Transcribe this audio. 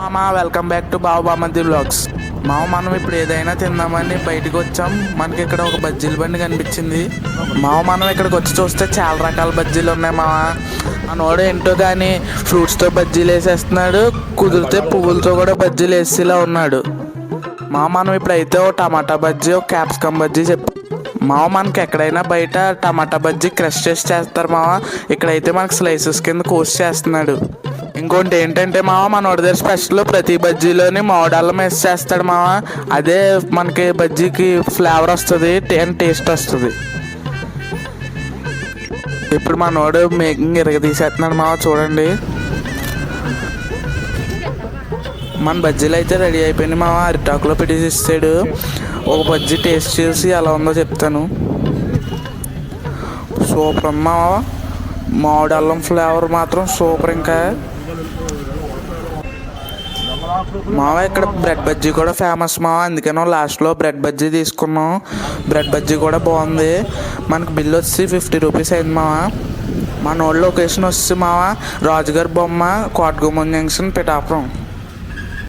మామ welcome back to బాబామతి vlogs. మామ మనం ఇప్పుడు ఏదైనా తిందామని బయటకు వచ్చాం. మనకి ఇక్కడ ఒక బజ్జీల బండి కనిపించింది. మామ మనం ఇక్కడికి వచ్చి చూస్తే చాలా రకాల బజ్జీలు ఉన్నాయి. మామ మనోడు ఏంటో కానీ ఫ్రూట్స్తో బజ్జీలు వేసేస్తున్నాడు, కుదిరితే పువ్వులతో కూడా బజ్జీలు వేసేలా ఉన్నాడు. మామ మనం ఇప్పుడైతే ఓ టమాటా బజ్జీ, ఒక క్యాప్సికమ్ బజ్జీ మామ మనకి ఎక్కడైనా బయట టమాటా బజ్జీ క్రష్ చేసి చేస్తారు మామ. ఇక్కడైతే మనకి స్లైసెస్ కింద కోసి చేస్తున్నాడు. ఇంకోటి ఏంటంటే మామ మనోడి దగ్గర స్పెషల్ ప్రతి బజ్జీలోని మామిడాళ్ళం వేసి చేస్తాడు మామ. అదే మనకి బజ్జీకి ఫ్లేవర్ వస్తుంది అండ్ టేస్ట్ వస్తుంది. ఇప్పుడు మనోడు మేకింగ్ తీసేస్తున్నాడు మామ, చూడండి. మన బజ్జీలు అయితే రెడీ అయిపోయింది మామ. అరిటాకులో పెట్టేసి ఇస్తాడు. ఒక బజ్జీ టేస్ట్ చేసి ఎలా ఉందో చెప్తాను. సూపర్ అమ్మా, మామిడి అల్లం ఫ్లేవర్ మాత్రం సూపర్. ఇంకా మావ ఇక్కడ బ్రెడ్ బజ్జీ కూడా ఫేమస్ మావ, అందుకని లాస్ట్లో బ్రెడ్ బజ్జీ తీసుకున్నాం. బ్రెడ్ బజ్జీ కూడా బాగుంది. మనకు బిల్ వచ్చి 50 రూపీస్ అయింది మావ. మన ఓల్డ్ లొకేషన్ వచ్చి మావ రాజుగారి బొమ్మ, కోటగుమ్మం జంక్షన్, పిఠాపురం.